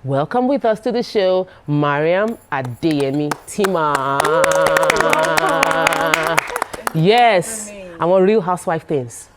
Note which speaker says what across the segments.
Speaker 1: welcome with us to the show, Mariam Adeyemi Timmer. Yes, I want real housewife things.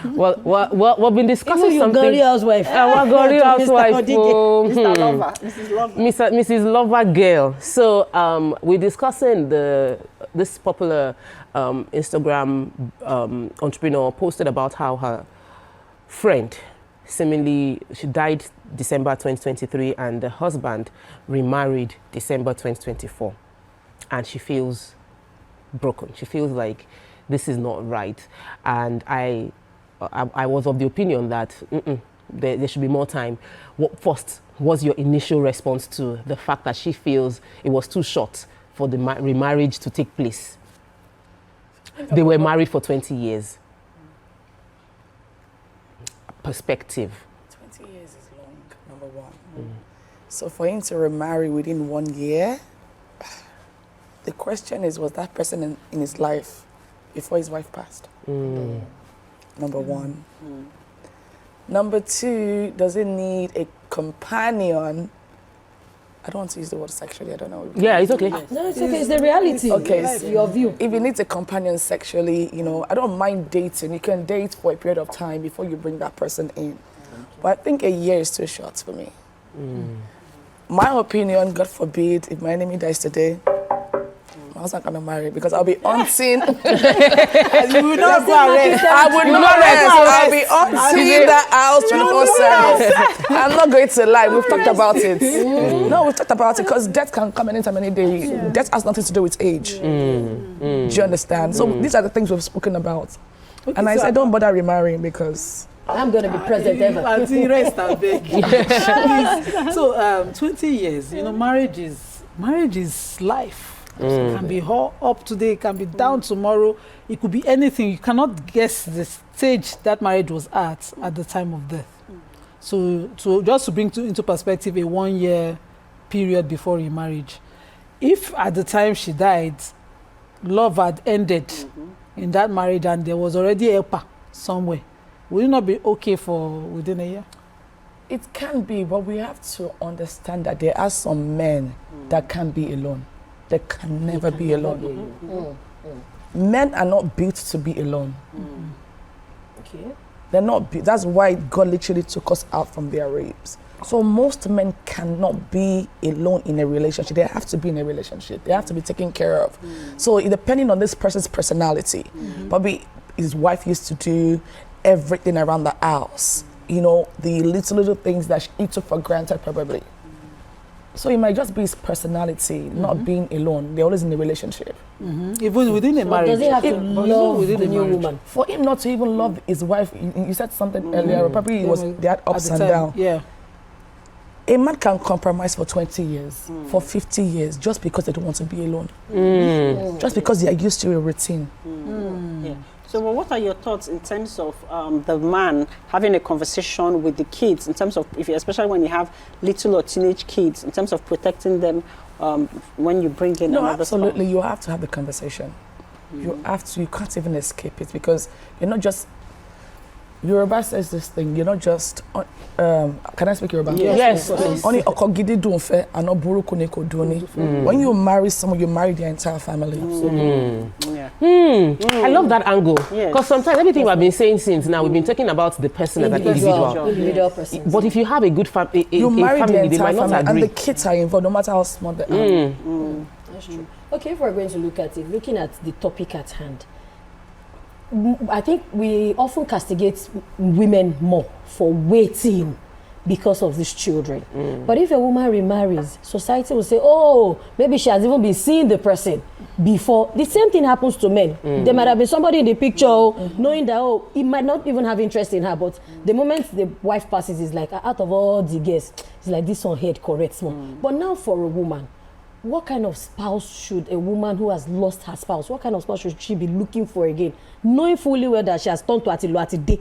Speaker 1: Well, we've been discussing something.
Speaker 2: Real housewife.
Speaker 1: Real housewife.
Speaker 3: Mr. Lover. Mrs. Lover.
Speaker 1: Mrs. Lover girl. So we're discussing this popular Instagram entrepreneur posted about how her friend, seemingly, she died December 2023 and the husband remarried December 2024. And she feels broken. She feels like this is not right. And I was of the opinion that there should be more time. What first was your initial response to the fact that she feels it was too short for the remarriage to take place? They were married for 20 years. Perspective.
Speaker 3: 20 years is long, number one. So for him to remarry within 1 year, the question is, was that person in his life before his wife passed? Number one. Number two, does it need a companion? I don't want to use the word sexually, I don't know.
Speaker 1: Yeah, it's okay.
Speaker 2: No, it's okay. It's the reality.
Speaker 3: Okay.
Speaker 2: It's your view.
Speaker 3: If you need a companion sexually, I don't mind dating. You can date for a period of time before you bring that person in. But I think a year is too short for me. My opinion, God forbid, if my enemy dies today, my husband cannot marry because I'll be hunting.
Speaker 2: You will not go rest.
Speaker 3: I would not rest. I'll be hunting that house 24/7. I'm not going to lie. We've talked about it. No, we've talked about it because death can come anytime, any day. Yeah. Death has nothing to do with age. Do you understand? So these are the things we've spoken about. Okay, and I said, don't bother remarrying because
Speaker 2: I'm going to be present ever.
Speaker 4: Until rest, I beg. So 20 years, marriage is life. It can be up today, it can be down tomorrow. It could be anything. You cannot guess the stage that marriage was at the time of death. So just to bring into perspective a 1 year period before remarriage, if at the time she died, love had ended in that marriage and there was already a helper somewhere, would it not be okay for within a year?
Speaker 3: It can be, but we have to understand that there are some men that can be alone. They can never be alone. Men are not built to be alone.
Speaker 2: Okay.
Speaker 3: They're not. That's why God literally took us out from their ribs. So most men cannot be alone in a relationship. They have to be in a relationship. They have to be taken care of. So depending on this person's personality, probably his wife used to do everything around the house. The little things that he took for granted probably. So it might just be his personality, not being alone. They're always in a relationship.
Speaker 4: Even within a marriage.
Speaker 2: Does he have to love the new woman?
Speaker 3: For him not to even love his wife, you said something earlier, probably they had ups and downs.
Speaker 4: Yeah.
Speaker 3: A man can compromise for 20 years, for 50 years, just because they don't want to be alone. Just because they are used to a routine.
Speaker 5: Yeah. So what are your thoughts in terms of the man having a conversation with the kids, in terms of, especially when you have little or teenage kids, in terms of protecting them when you bring in another
Speaker 3: absolutely,
Speaker 5: spouse?
Speaker 3: you have to have the conversation. You can't even escape it because you're not just, Yoruba says this thing, you're not just, can I speak Yoruba?
Speaker 1: Yes.
Speaker 3: Only okogidi dunfe and buruku neko duni. When you marry someone, you marry their entire family.
Speaker 1: I love that angle.
Speaker 5: Yes.
Speaker 1: Because sometimes everything we've been saying since now, we've been talking about the person as an individual.
Speaker 2: person.
Speaker 1: But if you have a good family,
Speaker 3: You marry their
Speaker 1: they
Speaker 3: entire
Speaker 1: might not
Speaker 3: family
Speaker 1: agree.
Speaker 3: and the kids are involved no matter how small they are.
Speaker 2: That's true. Okay, if we're going to look at it, looking at the topic at hand, I think we often castigate women more for waiting because of these children. But if a woman remarries, society will say, oh, maybe she has even been seeing the person before. The same thing happens to men. There might have been somebody in the picture knowing that, he might not even have interest in her, but the moment the wife passes, it's like, out of all the guests, it's like this one head corrects one. But now for a woman, what kind of spouse should a woman who has lost her spouse, what kind of spouse should she be looking for again? Knowing fully well that she has turned to Atilu.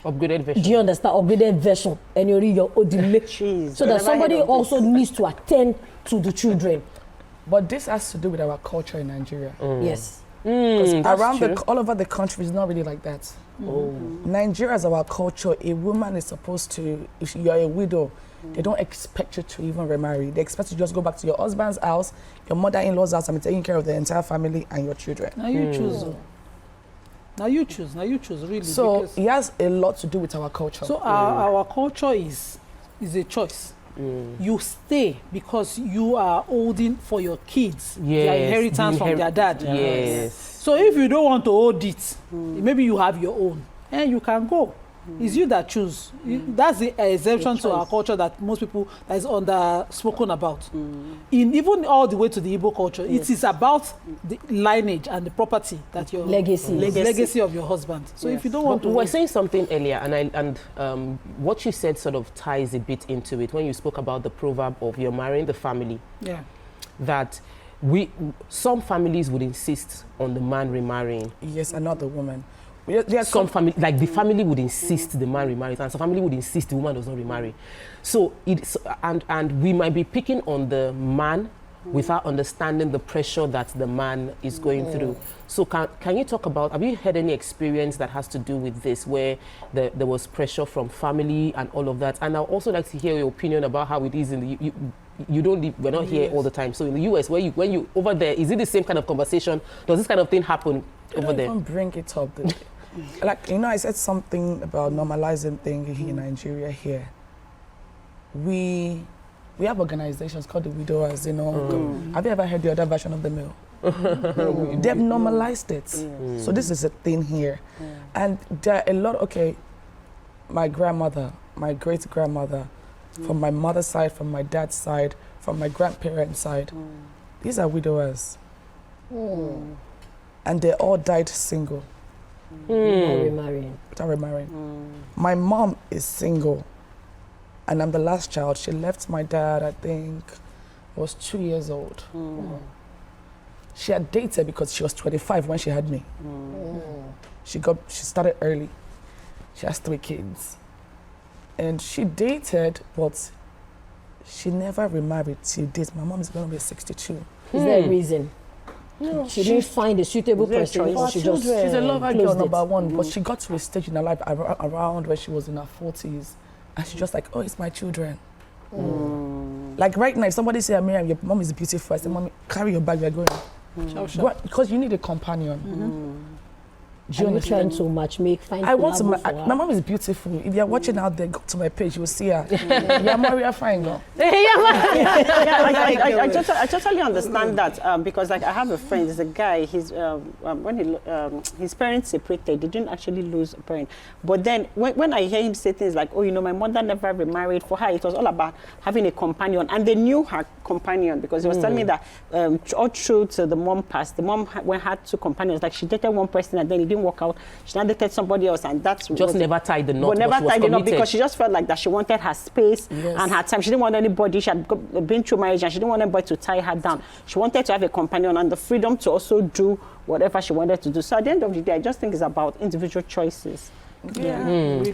Speaker 1: Upgraded version.
Speaker 2: Do you understand? Upgraded version. And you're your Odile. So that somebody also needs to attend to the children.
Speaker 3: But this has to do with our culture in Nigeria.
Speaker 2: Yes.
Speaker 3: Around all over the country, it's not really like that. Nigeria is our culture. A woman is supposed to, if you're a widow, they don't expect you to even remarry. They expect you to just go back to your husband's house, your mother-in-law's house, and be taking care of the entire family and your children.
Speaker 4: Now you choose. Now you choose, really.
Speaker 3: So it has a lot to do with our culture.
Speaker 4: So our culture is a choice. You stay because you are holding for your kids their inheritance from their dad.
Speaker 1: Yes.
Speaker 4: So if you don't want to hold it, maybe you have your own, and you can go. It's you that choose. That's the exemption to our culture that most people that is spoken about. In even all the way to the Igbo culture, it is about the lineage and the property that your legacy of your husband. So if you don't want to,
Speaker 1: we were saying something earlier, and what you said sort of ties a bit into it when you spoke about the proverb of you're marrying the family.
Speaker 4: Yeah.
Speaker 1: That some families would insist on the man remarrying.
Speaker 3: Yes, and not the woman.
Speaker 1: Some family, like the family would insist the man remarries, and some family would insist the woman does not remarry. So and we might be picking on the man without understanding the pressure that the man is going through. So can you talk about, have you had any experience that has to do with this, where there was pressure from family and all of that? And I'd also like to hear your opinion about how it is in the you don't live, we're not here all the time. So in the US, when you over there, is it the same kind of conversation? Does this kind of thing happen over there?
Speaker 3: I don't bring it up. Like, I said something about normalizing thing here in Nigeria here. We have organizations called the widowers, Have you ever heard the other version of the mill? They've normalized it. So this is a thing here. And there are a lot, my grandmother, my great-grandmother, from my mother's side, from my dad's side, from my grandparents' side, these are widowers. And they all died single. Without remarrying. My mom is single, and I'm the last child. She left my dad, I think, was 2 years old. She had dated because she was 25 when she had me. She started early. She has 3 kids. And she dated, but she never remarried till date. My mom is going to be 62.
Speaker 2: Is there a reason? No, she didn't find a suitable person. She's
Speaker 3: a lover girl, number one, but she got to a stage in her life around where she was in her 40s, and she's just like, oh, it's my children. Like right now, if somebody say, Mariam, your mom is beautiful, I say, Mommy, carry your bag, we're going. Because you need a companion.
Speaker 2: Do you understand? So much
Speaker 3: I want to. My mom is beautiful. If you're watching out there, go to my page, you'll see her. Yeah, Maria, fine girl.
Speaker 5: I totally understand that because like I have a friend, there's a guy. When his parents separated, they didn't actually lose a parent. But then when I hear him say things like, oh, my mother never remarried. For her, it was all about having a companion, and they knew her companion because he was telling me that all through till the mom passed, the mom had 2 companions. Like she dated one person and then it didn't work out. She now dated somebody else, and that's
Speaker 1: just never tied the knot.
Speaker 5: But never tied the knot because she just felt like that she wanted her space and her time. She didn't want anybody. She had been through marriage and she didn't want anybody to tie her down. She wanted to have a companion and the freedom to also do whatever she wanted to do. So at the end of the day, I just think it's about individual choices.
Speaker 3: I'm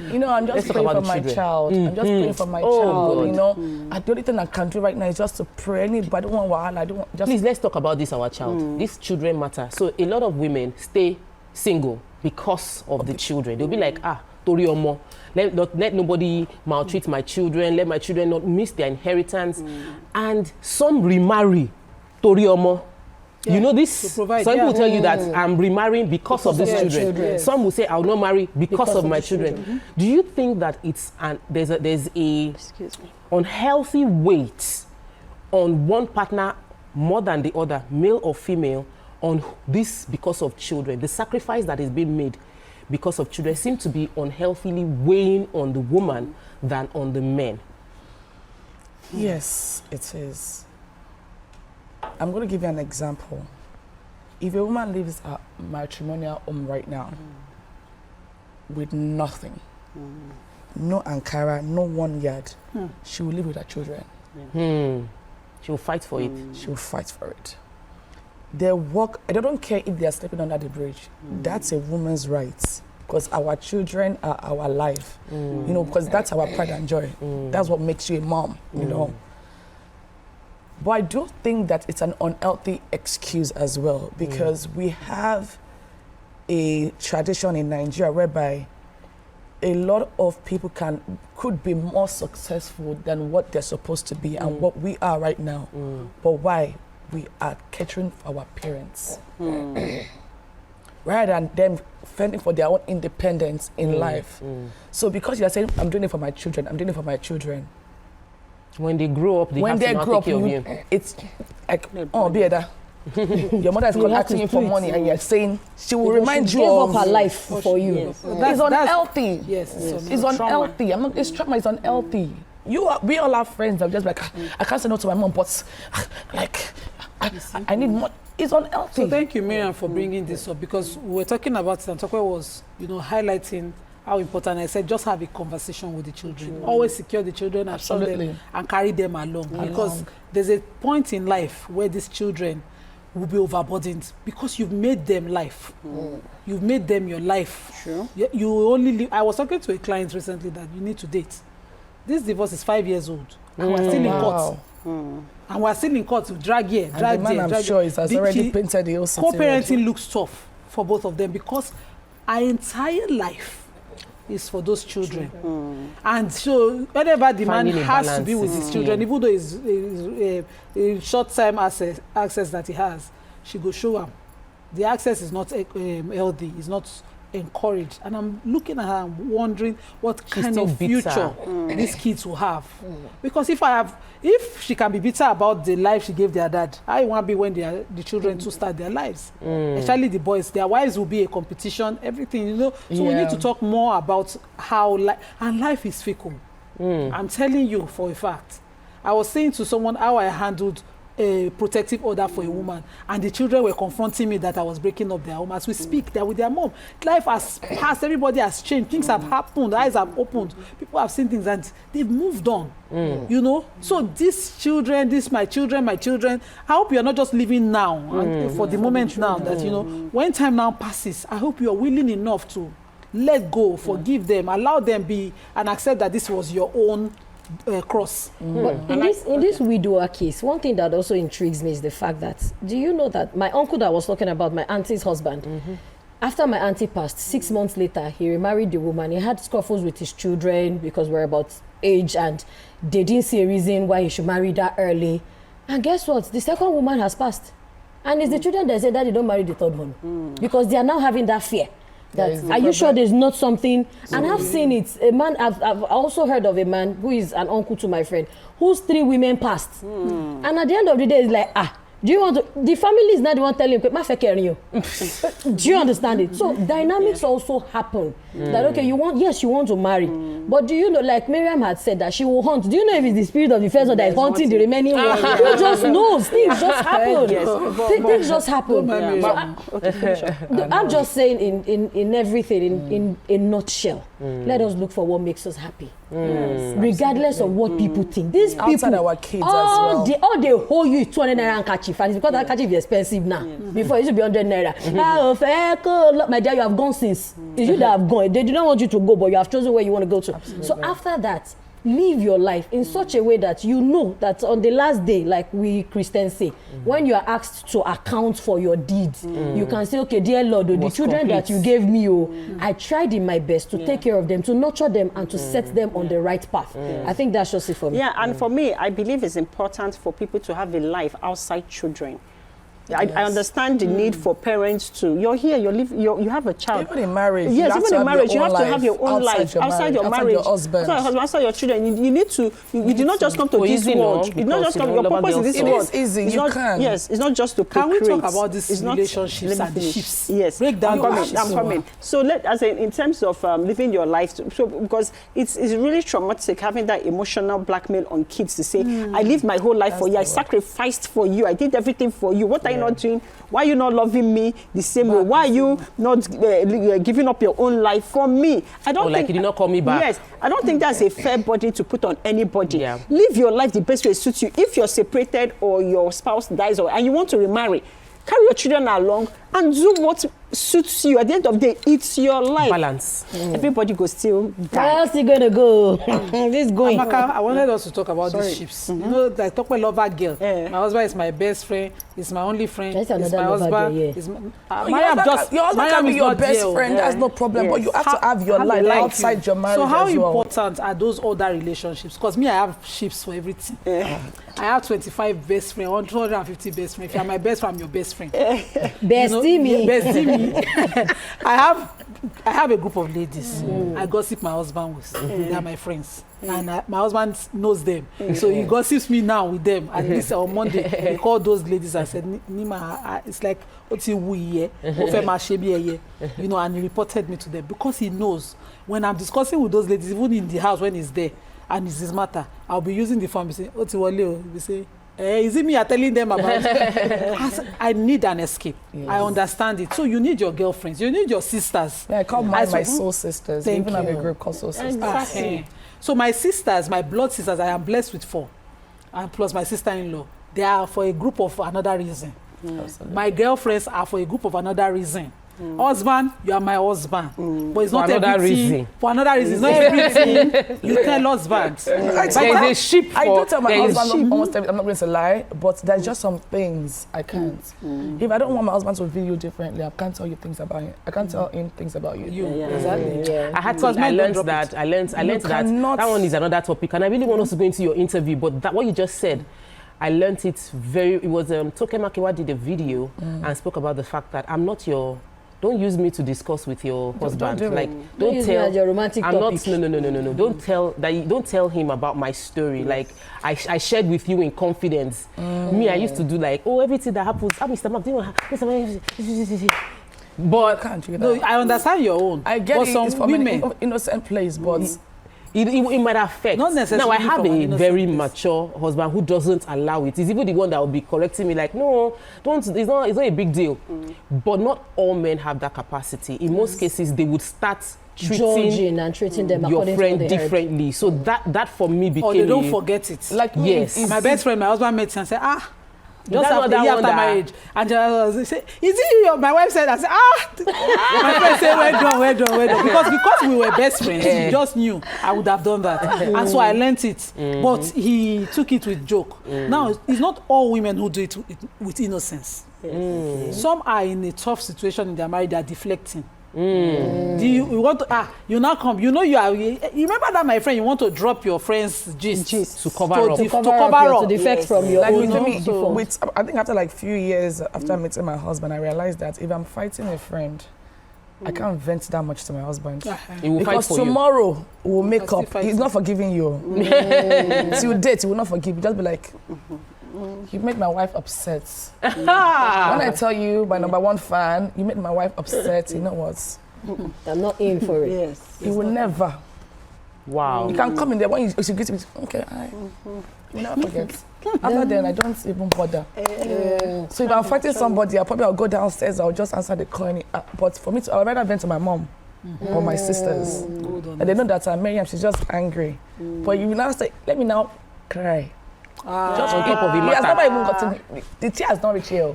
Speaker 3: just praying for my child. I'm just praying for my child. The only thing I can do right now is just to pray. I don't want wahala.
Speaker 1: Please, let's talk about this, our child. These children matter. So a lot of women stay single because of the children. They'll be like, tori omo, let nobody maltreat my children, let my children not miss their inheritance. And some remarry, tori omo. This, some people will tell you that I'm remarrying because of these children. Some will say I'll not marry because of my children. Do you think that there's a unhealthy weight on one partner more than the other, male or female, on this because of children? The sacrifice that is being made because of children seems to be unhealthily weighing on the woman than on the men.
Speaker 3: Yes, it is. I'm going to give you an example. If a woman leaves a matrimonial home right now with nothing, no Ankara, no 1 yard, she will live with her children.
Speaker 1: She will fight for it.
Speaker 3: She will fight for it. They work, I don't care if they are sleeping under the bridge. That's a woman's right. Because our children are our life. Because that's our pride and joy. That's what makes you a mom, But I do think that it's an unhealthy excuse as well, because we have a tradition in Nigeria whereby a lot of people could be more successful than what they're supposed to be and what we are right now. But why? We are catering for our parents. Rather than them fending for their own independence in life. So because you're saying, I'm doing it for my children, I'm doing it for my children.
Speaker 1: When they grow up, they have to now take care of you.
Speaker 3: It's like, oh, Bieda. Your mother is asking you for money and you're saying, she will remind you of
Speaker 2: her life for you.
Speaker 3: Yes. It's unhealthy.
Speaker 4: Yes.
Speaker 3: It's unhealthy. It's trauma, it's unhealthy. We all have friends that are just like, I can't say no to my mom, but like, I need more. It's unhealthy.
Speaker 4: So thank you, Mariam, for bringing this up, because we were talking about it and Tokwe was, highlighting how important. I said, just have a conversation with the children. Always secure the children and show them and carry them along. Because there's a point in life where these children will be overburdened because you've made them life. You've made them your life.
Speaker 5: Sure.
Speaker 4: You only live. I was talking to a client recently that you need to date. This divorce is 5 years old. And we're still in court. And we're still in court to drag here, drag there.
Speaker 3: I'm sure it has already painted the whole city.
Speaker 4: Co-parenting looks tough for both of them because our entire life is for those children. And so whenever the man has to be with his children, even though it's a short-term access that he has, she go show him. The access is not healthy, it's not encouraged. And I'm looking at her and wondering what kind of future these kids will have. Because if she can be bitter about the life she gave their dad, I want to be when the children to start their lives. Especially the boys, their wives will be a competition, everything, So we need to talk more about how life is fickle. I'm telling you for a fact. I was saying to someone how I handled a protective order for a woman, and the children were confronting me that I was breaking up their home. As we speak, they're with their mom. Life has passed, everybody has changed, things have happened, eyes have opened, people have seen things and they've moved on. So these children, my children, I hope you're not just living now and for the moment now, that when time now passes, I hope you're willing enough to let go, forgive them, allow them be, and accept that this was your own cross.
Speaker 2: But in this widower case, one thing that also intrigues me is the fact that, do you know that my uncle that I was talking about, my auntie's husband, after my auntie passed, 6 months later, he remarried the woman. He had scuffles with his children because we're about age and they didn't see a reason why he should marry that early. And guess what? The second woman has passed. And it's the children that say that they don't marry the third one. Because they are now having that fear. Are you sure there's not something? And I've seen it. A man, I've also heard of a man who is an uncle to my friend, whose 3 women passed. And at the end of the day, it's like, do you want to? The family is not the one telling you. Do you understand it? So dynamics also happen. That okay, you want to marry, but do you know? Like Mariam had said that she will hunt. Do you know if it's the spirit of the first one that is hunting the remaining one? Who just knows? Things just happen. Things just happen. I'm just saying in everything in a nutshell. Let us look for what makes us happy, regardless of what people think. These people,
Speaker 3: outside our kids as well.
Speaker 2: All they hold you is 200 naira handkerchief, and it's because that handkerchief is expensive now. Before it used to be 100 naira. My dear, you have gone since. It's you that have gone. They do not want you to go, but you have chosen where you want to go to. Absolutely. So after that, live your life in such a way that you know that on the last day, like we Christians say, when you are asked to account for your deeds, you can say, okay, dear Lord, the children that you gave me, I tried in my best to take care of them, to nurture them, and to set them on the right path. I think that's just it for me.
Speaker 5: Yeah, and for me, I believe it's important for people to have a life outside children. I understand the need for parents to. You're here. You have a child.
Speaker 3: Even in marriage.
Speaker 5: Yes, even in marriage, you have to have your own life outside your marriage,
Speaker 3: your husband,
Speaker 5: outside your children. You need to. You did not just come to this world. You did not just come. Your purpose in this world.
Speaker 3: It is easy. You can.
Speaker 5: Yes, it's not just to procreate.
Speaker 4: Can we talk about this relationships and the shifts?
Speaker 5: Yes,
Speaker 4: break down.
Speaker 5: I'm coming. So in terms of living your life, so because it's really traumatic having that emotional blackmail on kids to say, I lived my whole life for you. I sacrificed for you. I did everything for you. What are you not doing? Why are you not loving me the same way? Why are you not giving up your own life for me? I don't think,
Speaker 1: like you did not call me back.
Speaker 5: Yes, I don't think that's a fair burden to put on anybody. Live your life the best way it suits you. If you're separated or your spouse dies and you want to remarry, carry your children along and do what suits you. At the end of the day, it's your life.
Speaker 1: Balance.
Speaker 5: Everybody goes still
Speaker 2: Where
Speaker 5: die.
Speaker 2: else you gonna go? This going.
Speaker 4: Amaka, I wanted us to talk about these ships. You know, like talk about lover girl.
Speaker 5: Yeah.
Speaker 4: My husband is my best friend. He's my only friend.
Speaker 2: That's
Speaker 4: He's
Speaker 2: another
Speaker 4: my
Speaker 2: lover
Speaker 4: husband.
Speaker 2: girl, yeah.
Speaker 4: He's my,
Speaker 3: Your husband can be
Speaker 4: is
Speaker 3: your
Speaker 4: not
Speaker 3: best
Speaker 4: there.
Speaker 3: friend.
Speaker 5: Yeah.
Speaker 3: That's no problem. But you have to have your
Speaker 5: Have a
Speaker 3: life
Speaker 5: life.
Speaker 3: outside your marriage
Speaker 4: So how
Speaker 3: as well.
Speaker 4: important are those other relationships? Because me, I have ships for everything. I have 25 best friends, 150 best friends. If you're my best friend, I'm your best friend.
Speaker 2: Bestie me.
Speaker 4: Bestie me. I have a group of ladies. I gossip my husband with. They are my friends. And my husband knows them. So he gossips me now with them. At least on Monday, he called those ladies and said, Nima, it's like, you know, and he reported me to them because he knows when I'm discussing with those ladies, even in the house when he's there, and it's his matter, I'll be using the phone, be saying, be saying, is it me you're telling them about? I need an escape. Yes. I understand it. So you need your girlfriends, you need your sisters.
Speaker 3: Yeah, I call mine my soul sisters. We even have a group called soul sisters.
Speaker 2: Exactly.
Speaker 4: So my sisters, my blood sisters, I am blessed with 4. And plus my sister-in-law. They are for a group of another reason. My girlfriends are for a group of another reason. Husband, you are my husband. But it's not everything. For another reason. It's not everything you tell husband.
Speaker 1: There's a ship for...
Speaker 3: I do tell my
Speaker 1: there is
Speaker 3: husband almost everything. I'm not going to lie, but there's just some things I can't. If I don't want my husband to view you differently, I can't tell you things about him. I can't tell him things about you.
Speaker 4: Exactly.
Speaker 1: I had to. I learned that. I learned that. That one is another topic, and I really want us to go into your interview. But that what you just said, I learned it very. It was Toke Makiwa did a video and spoke about the fact that I'm not your. Don't use me to discuss with your husband. Don't
Speaker 2: use
Speaker 1: tell
Speaker 2: me as your romantic topic.
Speaker 1: No. Don't tell him about my story. Like I shared with you in confidence. Me, I used to do like, everything that happens. Mr. Mark, but
Speaker 3: Can't you?
Speaker 4: No, I understand your own.
Speaker 3: I get
Speaker 4: but
Speaker 3: it.
Speaker 4: some
Speaker 3: It's from
Speaker 4: women,
Speaker 3: an innocent place, but
Speaker 1: it might affect.
Speaker 4: Not necessarily
Speaker 1: Now I have
Speaker 4: from an
Speaker 1: a
Speaker 4: innocent
Speaker 1: very
Speaker 4: place.
Speaker 1: mature husband who doesn't allow it. He's even the one that will be correcting me like, no, don't. It's not a big deal. But not all men have that capacity. In most cases, they would start
Speaker 2: Judging and treating them
Speaker 1: your
Speaker 2: according
Speaker 1: friend
Speaker 2: to what they heard.
Speaker 1: differently. So that for me became.
Speaker 4: or they don't forget it.
Speaker 3: like
Speaker 1: Yes.
Speaker 4: My best friend, my husband met and said, just
Speaker 1: That's
Speaker 4: after,
Speaker 1: not that
Speaker 4: year
Speaker 1: one
Speaker 4: after
Speaker 1: that-
Speaker 4: marriage. And she said, is it you? My wife said, I said, My friend said, well done. Because we were best friends, he just knew I would have done that. And so I learnt it. But he took it with joke. Now, it's not all women who do it with innocence. Some are in a tough situation in their marriage, they are deflecting. Do you want to you now come, you remember that, my friend, you want to drop your friend's gist
Speaker 1: to cover up.
Speaker 2: To cover up, to defect from your
Speaker 3: like
Speaker 2: own.
Speaker 3: with me,
Speaker 2: default.
Speaker 3: I think after like few years after meeting my husband, I realized that if I'm fighting a friend, I can't vent that much to my husband.
Speaker 1: He will fight
Speaker 3: Because
Speaker 1: for you.
Speaker 3: tomorrow we'll make
Speaker 4: still
Speaker 3: up.
Speaker 4: fighting.
Speaker 3: He's not forgiving you. Till date, he will not forgive you. Just be like, you made my wife upset. When I tell you, my number 1 fan, you made my wife upset, you know what?
Speaker 2: I'm not in for it.
Speaker 5: Yes.
Speaker 3: You will never.
Speaker 1: Wow.
Speaker 3: You can come in there when you greet me. Okay, you will never forget. After then, I don't even bother. So if I'm fighting somebody, I'll go downstairs, I'll just answer the call. But for me, I'd rather vent to my mom or my sisters. And they know that Mariam, she's just angry. But you will now say, let me now cry.
Speaker 1: Just on top of the
Speaker 3: He has
Speaker 1: matter.
Speaker 3: never even gotten, the tear has not reached here.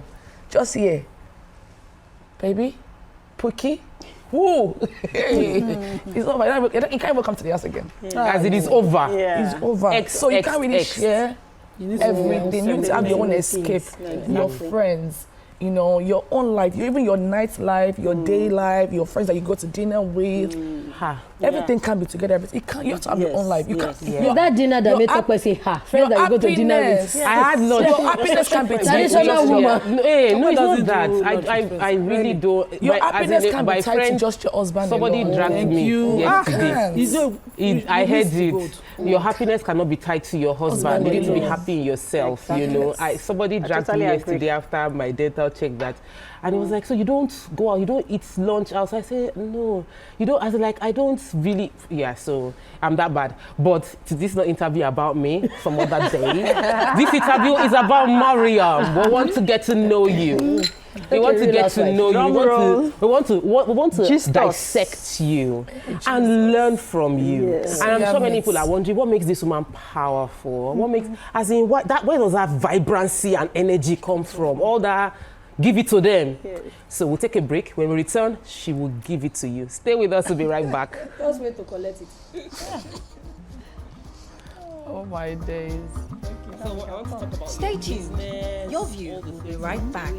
Speaker 3: Just here. Baby, Pookie, woo! It's over. You can't even come to the house again.
Speaker 1: As it is over.
Speaker 3: It's over. So you can't really share everything. You need to have your own escape. Your friends, your own life, even your night life, your day life, your friends that you go to dinner with. Everything can be together. You have to have your own life. You can't.
Speaker 2: Is that dinner that made Tokwe say, friends that you go to dinner with?
Speaker 1: I had lunch.
Speaker 3: Your happiness can be
Speaker 2: Traditional woman.
Speaker 1: No, it's not
Speaker 4: doesn't
Speaker 1: that.
Speaker 4: do lunch
Speaker 1: I really don't.
Speaker 3: Your happiness can
Speaker 1: my
Speaker 3: be tied to
Speaker 1: friend,
Speaker 3: just your husband.
Speaker 1: somebody
Speaker 3: alone.
Speaker 1: dragged me yesterday. I heard it. Your happiness cannot be tied to your husband. You need to be happy in yourself. Somebody dragged me yesterday after my dental check that, and it was like, so you don't go out, you don't eat lunch outside. I said, no, you don't. I was like, I don't really. Yeah, so I'm that bad. But this is not interview about me. Some other day. This interview is about Mariam. We want to get to know you. We want to get to know you. We want to dissect you and learn from you.
Speaker 5: Yes.
Speaker 1: And I'm sure many people are wondering, what makes this woman powerful? What makes, where does that vibrancy and energy come from? All that, give it to them.
Speaker 5: Yes.
Speaker 1: So we'll take a break. When we return, she will give it to you. Stay with us. We'll be right back.
Speaker 2: Just wait to collect it.
Speaker 3: Oh my days.
Speaker 6: Stay tuned. Your view will be right back.